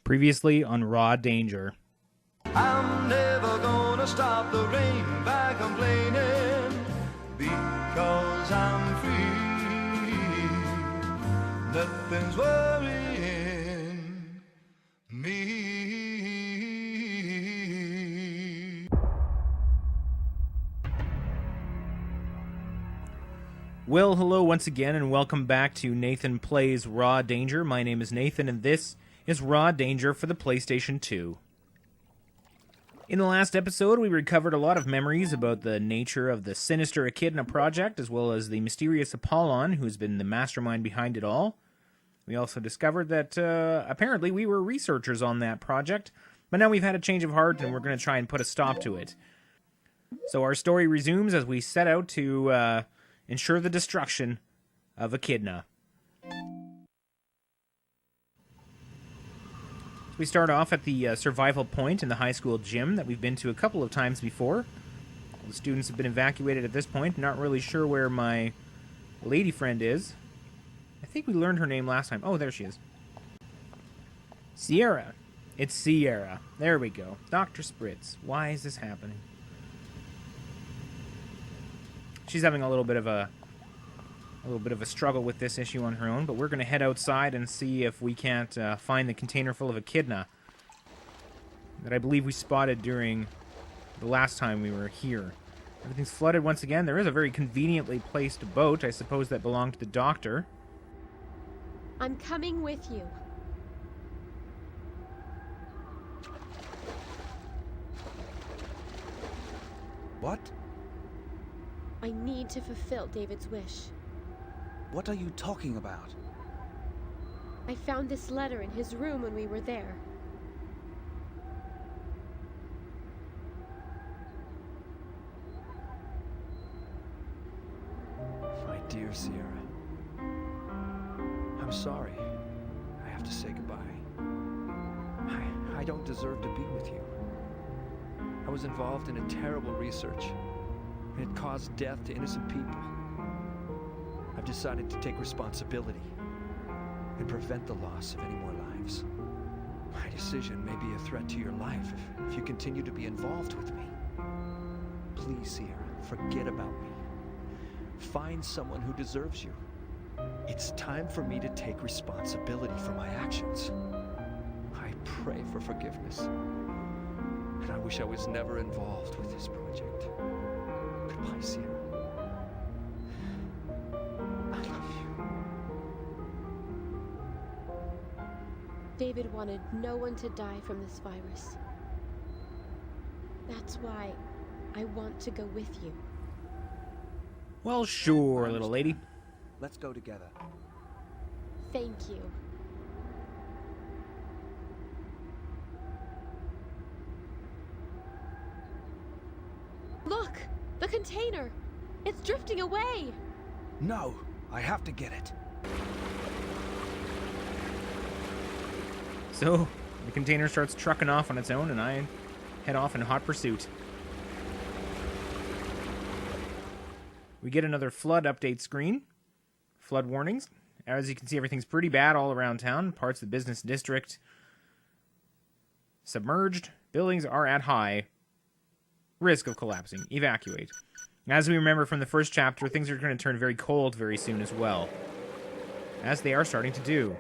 Previously on Raw Danger. I'm never gonna stop the rain by complaining because I'm free. Nothing's worrying me. Well, hello once again, and welcome back to Nathan Plays Raw Danger. My name is Nathan, and this is Raw Danger for the PlayStation 2. In the last episode, we recovered a lot of memories about the nature of the sinister Echidna project, as well as the mysterious Apollon, who's been the mastermind behind it all. We also discovered that, apparently we were researchers on that project, but now we've had a change of heart, and we're going to try and put a stop to it. So our story resumes as we set out to, ensure the destruction of Echidna. We start off at the survival point in the high school gym that we've been to a couple of times before. All the students have been evacuated at this point. Not really sure where my lady friend is. I think we learned her name last time. Oh, there she is. Sierra. It's Sierra. There we go. Dr. Spritz. Why is this happening? She's having a little bit of a struggle with this issue on her own, but we're going to head outside and see if we can't find the container full of Echidna that I believe we spotted during the last time we were here. Everything's flooded once again. There is a very conveniently placed boat, I suppose, that belonged to the doctor. I'm coming with you. What? I need to fulfill David's wish. What are you talking about? I found this letter in his room when we were there. My dear Sierra, I'm sorry. I have to say goodbye. I don't deserve to be with you. I was involved in a terrible research, and it caused death to innocent people. I've decided to take responsibility and prevent the loss of any more lives. My decision may be a threat to your life if you continue to be involved with me. Please, Sierra, forget about me. Find someone who deserves you. It's time for me to take responsibility for my actions. I pray for forgiveness, and I wish I was never involved with this project. Goodbye, Sierra. David wanted no one to die from this virus. That's why I want to go with you. Well, sure, little lady. Let's go together. Thank you. Look! The container! It's drifting away! No, I have to get it. So, the container starts trucking off on its own, and I head off in hot pursuit. We get another flood update screen. Flood warnings. As you can see, everything's pretty bad all around town. Parts of the business district submerged. Buildings are at high risk of collapsing. Evacuate. As we remember from the first chapter, things are going to turn very cold very soon as well, as they are starting to do.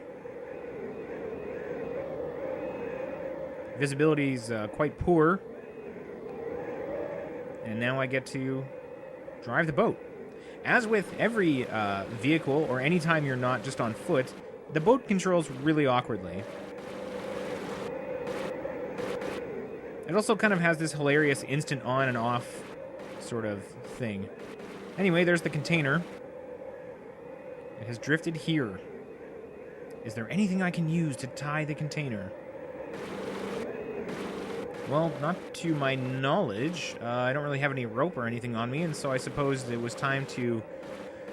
Visibility is quite poor. And now I get to drive the boat. As with every vehicle, or any time you're not just on foot, the boat controls really awkwardly. It also kind of has this hilarious instant on and off sort of thing. Anyway, there's the container. It has drifted here. Is there anything I can use to tie the container? Well, not to my knowledge. I don't really have any rope or anything on me, and so I suppose it was time to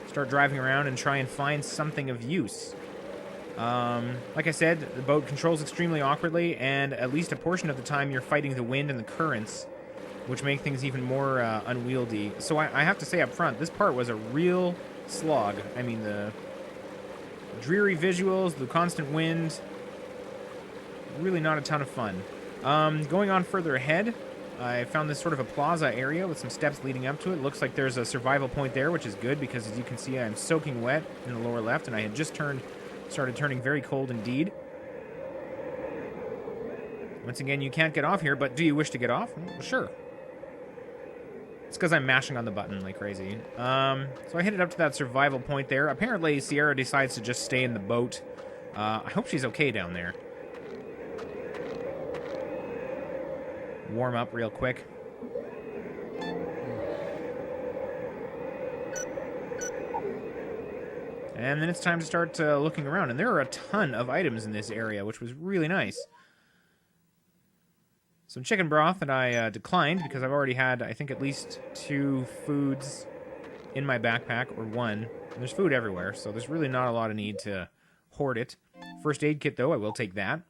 start driving around and try and find something of use. Like I said, the boat controls extremely awkwardly, and at least a portion of the time you're fighting the wind and the currents, which make things even more unwieldy. So I have to say up front, this part was a real slog. I mean, the dreary visuals, the constant wind, really not a ton of fun. Going on further ahead, I found this sort of a plaza area with some steps leading up to it. Looks like there's a survival point there, which is good because, as you can see, I'm soaking wet in the lower left, and I had just started turning very cold indeed. Once again, you can't get off here, but do you wish to get off? Well, sure. It's because I'm mashing on the button like crazy. So I headed up to that survival point there. Apparently, Sierra decides to just stay in the boat. I hope she's okay down there. Warm up real quick. And then it's time to start looking around. And there are a ton of items in this area, which was really nice. Some chicken broth that I declined because I've already had, I think, at least 2 foods in my backpack, or 1. And there's food everywhere, so there's really not a lot of need to hoard it. First aid kit, though, I will take that.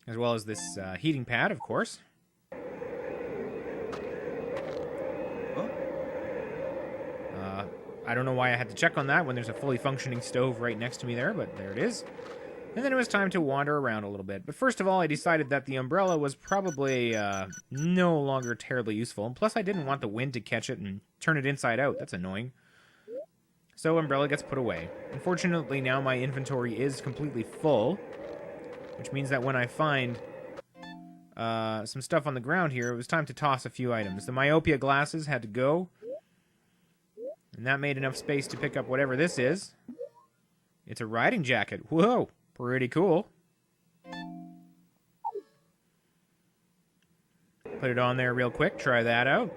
As well as this heating pad, of course. I don't know why I had to check on that when there's a fully functioning stove right next to me there, but there it is. And then it was time to wander around a little bit. But first of all, I decided that the umbrella was probably no longer terribly useful. And plus, I didn't want the wind to catch it and turn it inside out. That's annoying. So umbrella gets put away. Unfortunately, now my inventory is completely full, which means that when I find some stuff on the ground here, it was time to toss a few items. The myopia glasses had to go, and that made enough space to pick up whatever this is. It's a riding jacket. Whoa, pretty cool. Put it on there real quick, try that out.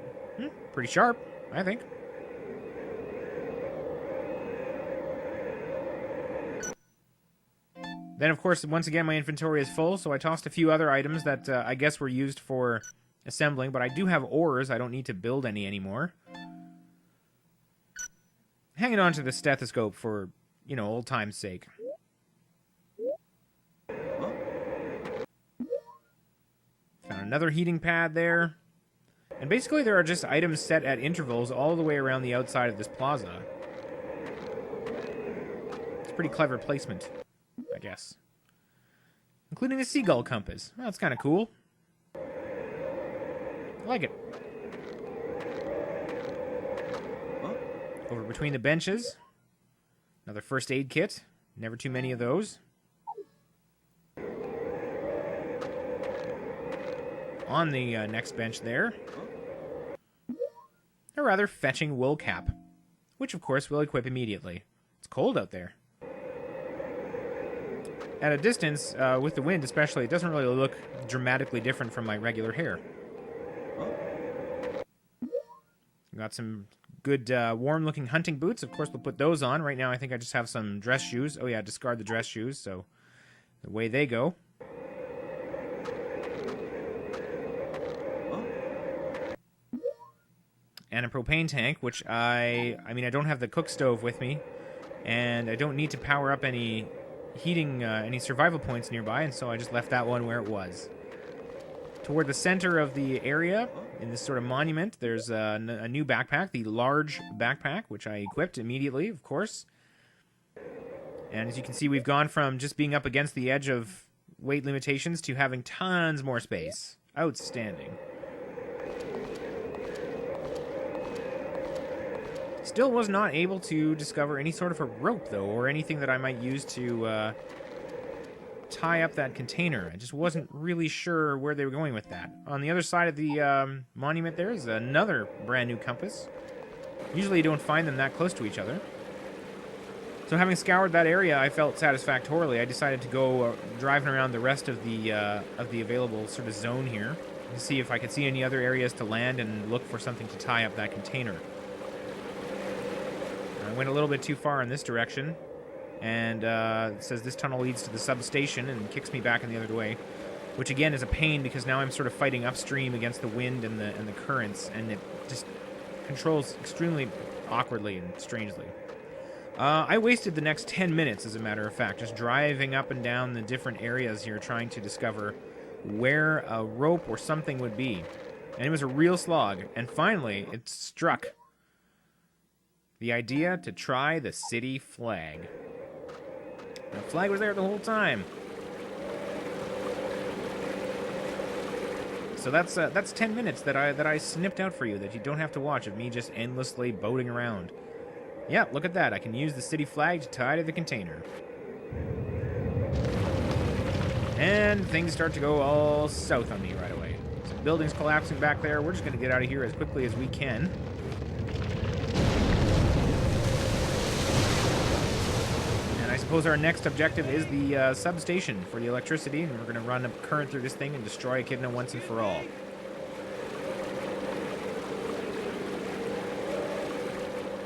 Pretty sharp, I think. Then, of course, once again, my inventory is full, so I tossed a few other items that I guess were used for assembling, but I do have ores. I don't need to build any anymore. Hanging on to the stethoscope for, you know, old time's sake. Found another heating pad there. And basically there are just items set at intervals all the way around the outside of this plaza. It's pretty clever placement, I guess. Including the seagull compass. Well, that's kind of cool. I like it. Over between the benches. Another first aid kit. Never too many of those. On the next bench there, a rather fetching wool cap, which of course we'll equip immediately. It's cold out there. At a distance, with the wind especially, it doesn't really look dramatically different from my regular hair. Got some good warm-looking hunting boots. Of course, we'll put those on. Right now, I think I just have some dress shoes. Oh yeah, discard the dress shoes, so away they go. And a propane tank, which I mean, I don't have the cook stove with me, and I don't need to power up any heating, any survival points nearby, and so I just left that one where it was. Toward the center of the area, in this sort of monument, there's a new backpack, the large backpack, which I equipped immediately, of course. And as you can see, we've gone from just being up against the edge of weight limitations to having tons more space. Outstanding. Still was not able to discover any sort of a rope, though, or anything that I might use to tie up that container. I just wasn't really sure where they were going with that. On the other side of the monument there is another brand new compass. Usually you don't find them that close to each other. So having scoured that area, I felt satisfactorily. I decided to go driving around the rest of the available sort of zone here to see if I could see any other areas to land and look for something to tie up that container. I went a little bit too far in this direction, and it says this tunnel leads to the substation and kicks me back in the other way, which again is a pain because now I'm sort of fighting upstream against the wind and the currents, and it just controls extremely awkwardly and strangely. I wasted the next 10 minutes, as a matter of fact, just driving up and down the different areas here trying to discover where a rope or something would be. And it was a real slog, and finally it struck. The idea to try the city flag. The flag was there the whole time. So that's 10 minutes that I snipped out for you that you don't have to watch of me just endlessly boating around. Yeah, look at that. I can use the city flag to tie to the container. And things start to go all south on me right away. Some buildings collapsing back there. We're just going to get out of here as quickly as we can. And I suppose our next objective is the substation for the electricity, and we're going to run a current through this thing and destroy Echidna once and for all.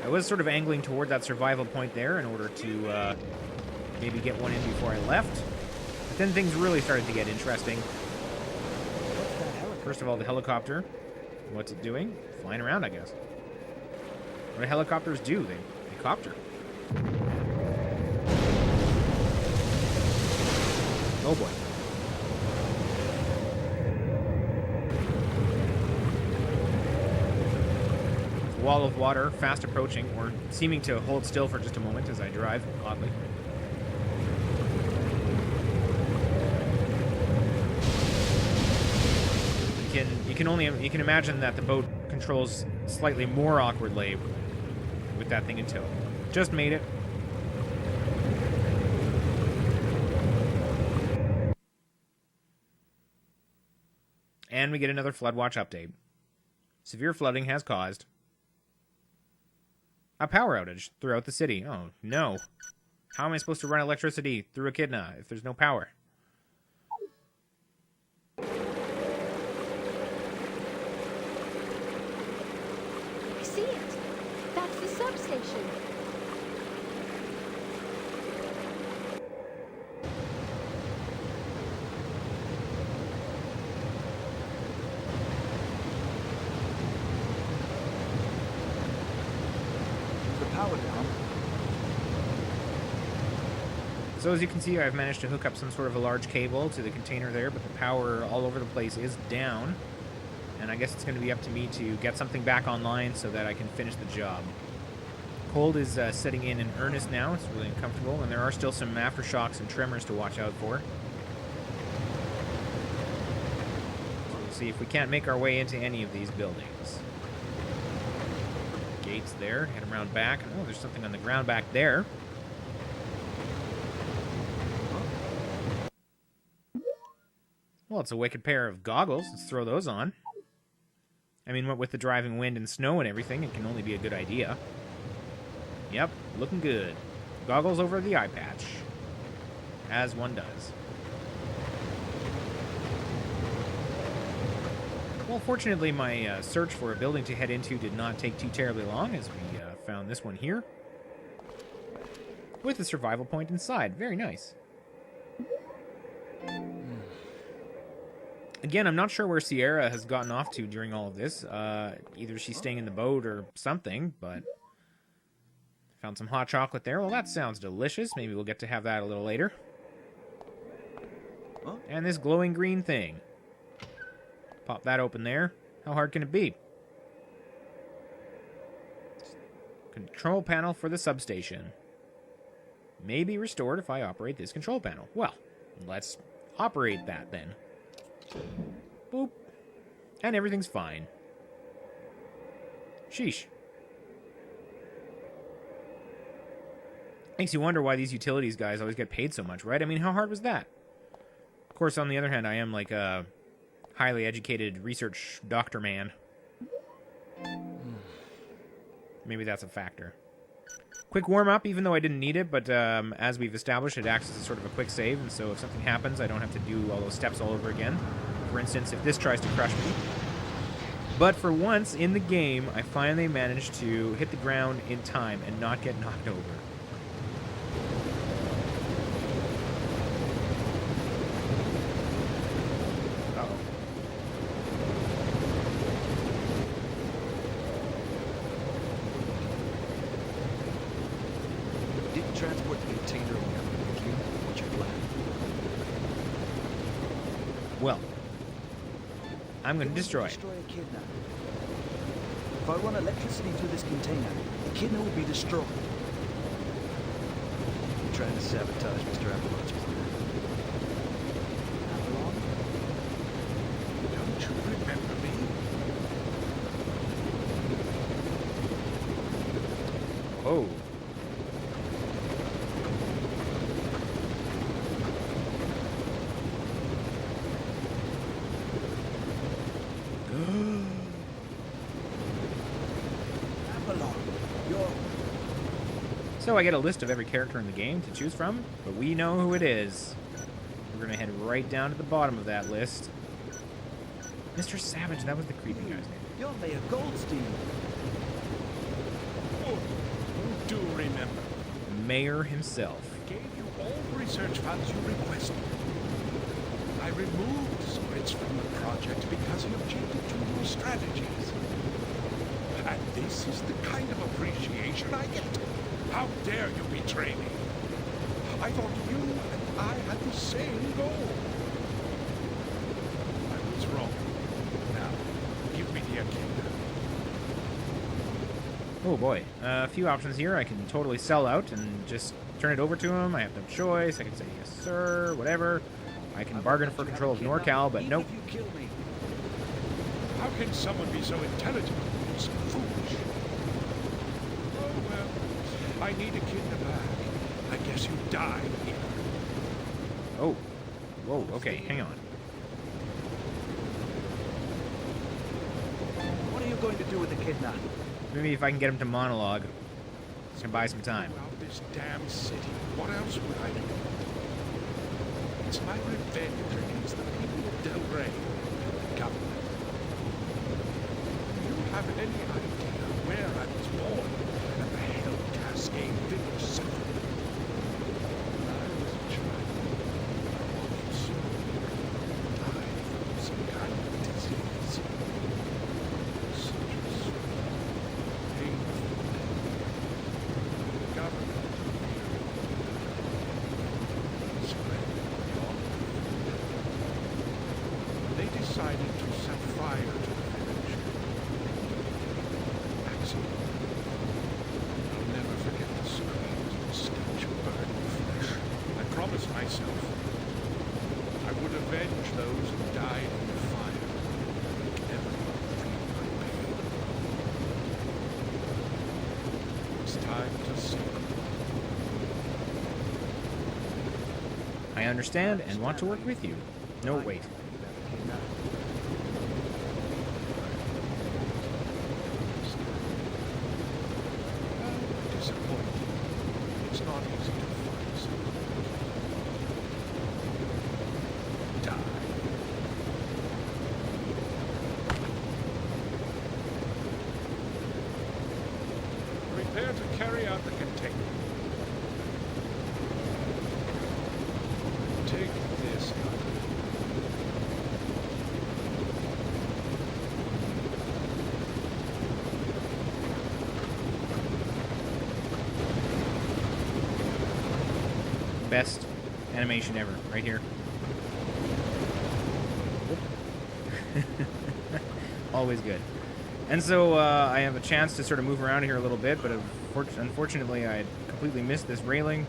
I was sort of angling toward that survival point there in order to maybe get one in before I left. But then things really started to get interesting. First of all, the helicopter. What's it doing? Flying around, I guess. What do helicopters do? They copter. Oh boy. Wall of water, fast approaching, or seeming to hold still for just a moment as I drive, oddly. You can imagine that the boat controls slightly more awkwardly with that thing in tow. Just made it. And we get another flood watch update. Severe flooding has caused a power outage throughout the city. Oh, no. How am I supposed to run electricity through Echidna if there's no power? I see it. That's the substation. Power down. So as you can see, I've managed to hook up some sort of a large cable to the container there, but the power all over the place is down. And I guess it's going to be up to me to get something back online so that I can finish the job. Cold is setting in earnest now. It's really uncomfortable, and there are still some aftershocks and tremors to watch out for. So we'll see if we can't make our way into any of these buildings. Gates there, head around back. Oh, there's something on the ground back there. Well, it's a wicked pair of goggles. Let's throw those on. I mean, what with the driving wind and snow and everything, it can only be a good idea. Yep, looking good. Goggles over the eye patch. As one does. Well, fortunately, my search for a building to head into did not take too terribly long, as we found this one here. With a survival point inside. Very nice. Again, I'm not sure where Sierra has gotten off to during all of this. Either she's staying in the boat or something, but... Found some hot chocolate there. Well, that sounds delicious. Maybe we'll get to have that a little later. And this glowing green thing. Pop that open there. How hard can it be? Control panel for the substation. May be restored if I operate this control panel. Well, let's operate that then. Boop. And everything's fine. Sheesh. Makes you wonder why these utilities guys always get paid so much, right? I mean, how hard was that? Of course, on the other hand, I am like a highly educated research doctor man. Maybe that's a factor. Quick warm-up, even though I didn't need it, but as we've established, it acts as a sort of a quick save, and so if something happens, I don't have to do all those steps all over again. For instance, if this tries to crush me. But for once in the game, I finally managed to hit the ground in time and not get knocked over. Transport the container and come with you. What's your plan? Well, I'm going to destroy it. Destroy Echidna. If I run electricity through this container, Echidna will be destroyed. trying to sabotage Mr. Avalon's plan. Avalon? Don't you remember me? Oh. Avalon, you're... So I get a list of every character in the game to choose from, but we know who it is. We're gonna head right down to the bottom of that list. Mr. Savage, that was the creepy guy's name. You're Mayor Goldstein. Oh, you do remember. The mayor himself. I gave you all the research funds you requested. I removed Spritz from the project because he objected to your strategies. And this is the kind of appreciation I get. How dare you betray me? I thought you and I had the same goal. I was wrong. Now, give me the Echidna. Oh boy. A few options here. I can totally sell out and just turn it over to him. I have no choice. I can say yes sir, whatever. I can bargain for control of NorCal, but nope. Even if you kill me. How can someone be so intelligent and so foolish? Oh, well, I need Echidna back. I guess you died here. Oh. Whoa, okay, hang on. What are you going to do with the Echidna? Maybe if I can get him to monologue, I can buy some time. Throughout this damn city, what else would I do? It's my revenge against the people of Del Rey and the government. Do you have any idea where I was born and the Hell Cascade Village suffered? When I was a child, I watched so many die from some kind of disease. Such a slow, painful death. The government spread beyond belief. They decided to set fire to the village. Accident. I'll never forget the screams and stench of burning flesh. I promised myself I would avenge those who died in the fire. Make everyone feel my pain. It's time to sink. I understand and want to work with you. No, wait. Echidna. Disappointing. It's not easy to find someone. Die. Prepare to carry out the containment. Take this gun. Best animation ever, right here. Always good. And so I have a chance to sort of move around here a little bit, but unfortunately I completely missed this railing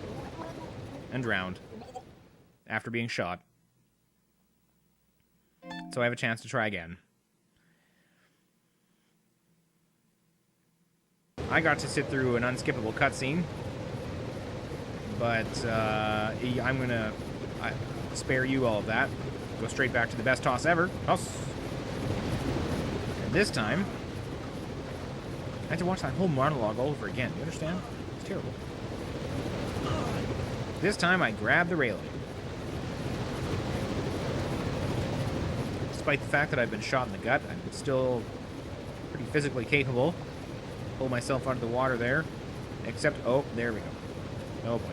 and drowned after being shot. So I have a chance to try again. I got to sit through an unskippable cutscene, but I'm gonna spare you all of that. Go straight back to the best toss ever. Toss. And this time, I had to watch that whole monologue all over again. You understand? It's terrible. This time, I grabbed the railing. Despite the fact that I've been shot in the gut, I'm still pretty physically capable. Pull myself out of the water there. Except, oh, there we go. Oh boy.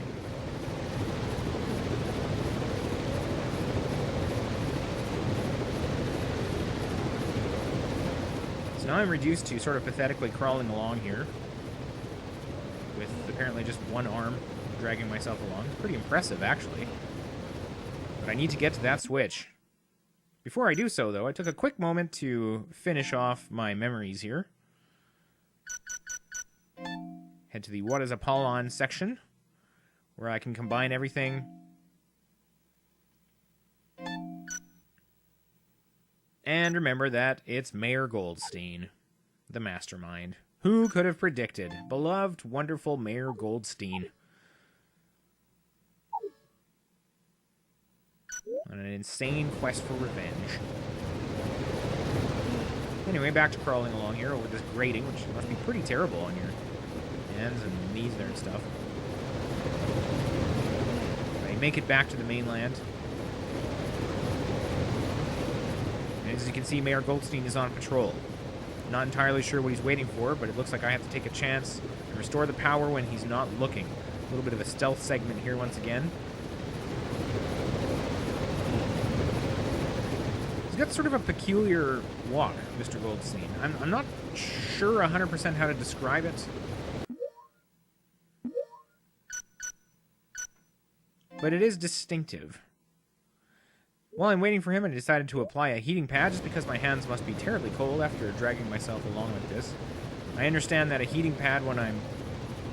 So now I'm reduced to sort of pathetically crawling along here. With apparently just one arm dragging myself along. It's pretty impressive, actually. But I need to get to that switch. Before I do so, though, I took a quick moment to finish off my memories here. Head to the What is Apollon section, where I can combine everything. And remember that it's Mayor Goldstein, the mastermind. Who could have predicted? Beloved, wonderful Mayor Goldstein. On an insane quest for revenge. Anyway, back to crawling along here over this grating, which must be pretty terrible on your hands and knees there and stuff. I make it back to the mainland. And as you can see, Mayor Goldstein is on patrol. Not entirely sure what he's waiting for, but it looks like I have to take a chance and restore the power when he's not looking. A little bit of a stealth segment here once again. He's got sort of a peculiar walk, Mr. Goldstein. I'm not sure 100% how to describe it. But it is distinctive. While I'm waiting for him, I decided to apply a heating pad just because my hands must be terribly cold after dragging myself along like this. I understand that a heating pad when I'm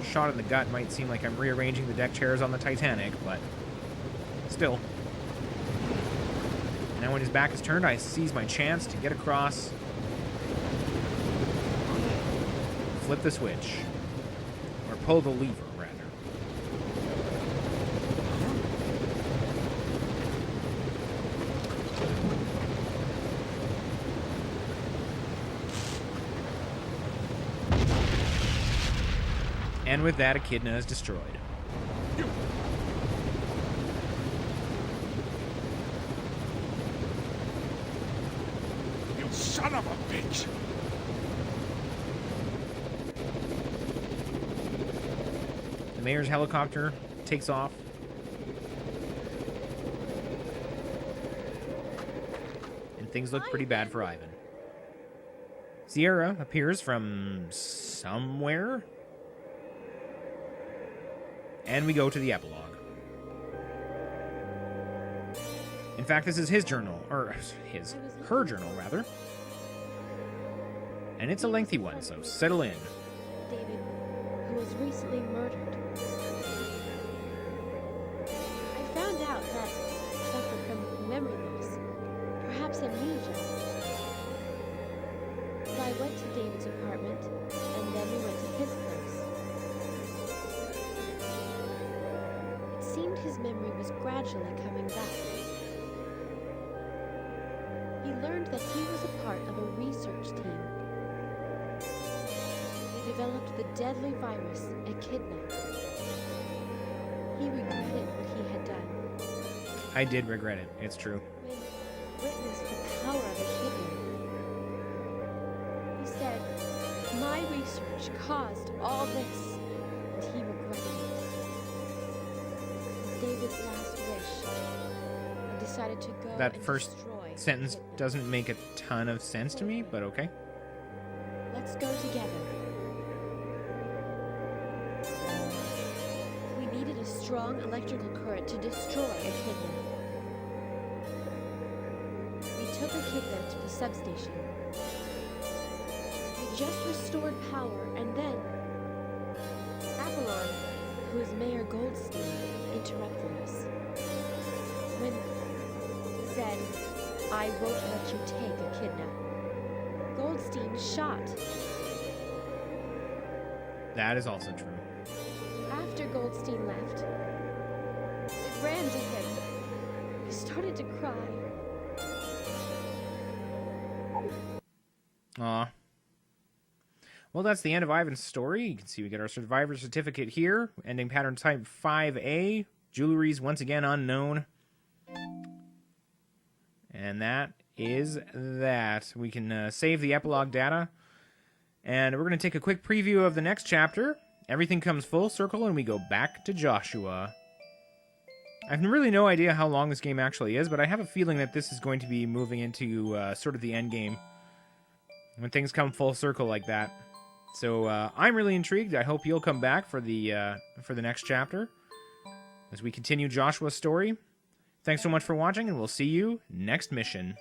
shot in the gut might seem like I'm rearranging the deck chairs on the Titanic, but still. Now when his back is turned, I seize my chance to get across, flip the switch, or pull the lever, rather. And with that, Echidna is destroyed. You son of a bitch! The mayor's helicopter takes off. And things look pretty bad for Ivan. Sierra appears from somewhere. And we go to the epilogue. In fact, this is his journal, or her journal, rather. And it's a lengthy one, so settle in. David, who was recently murdered. I found out that he suffered from memory loss, perhaps amnesia. So I went to David's apartment, and then we went to his place. It seemed his memory was gradually coming back. He learned that he was a part of a research team. They developed the deadly virus, Echidna. He regretted what he had done. I did regret it, it's true. When he witnessed the power of Echidna, he said, "My research caused all this," and he regretted it. It was David's last wish. He decided to go That and first destroy sentence Echidna. doesn't make a ton of sense to me, but okay. Let's go together. We needed a strong electrical current to destroy Echidna. We took Echidna to the substation. We just restored power, and then Avalon, who is Mayor Goldstein, interrupted us. When he said, "I won't let you take Echidna," Goldstein shot. That is also true. After Goldstein left, I ran to him. He started to cry. Aw. Well, that's the end of Ivan's story. You can see we get our survivor certificate here. Ending pattern type 5A. Jewelry's once again unknown. And that is that. We can save the epilogue data. And we're going to take a quick preview of the next chapter. Everything comes full circle and we go back to Joshua. I have really no idea how long this game actually is, but I have a feeling that this is going to be moving into sort of the end game. When things come full circle like that. So I'm really intrigued. I hope you'll come back for the next chapter as we continue Joshua's story. Thanks so much for watching, and we'll see you next mission.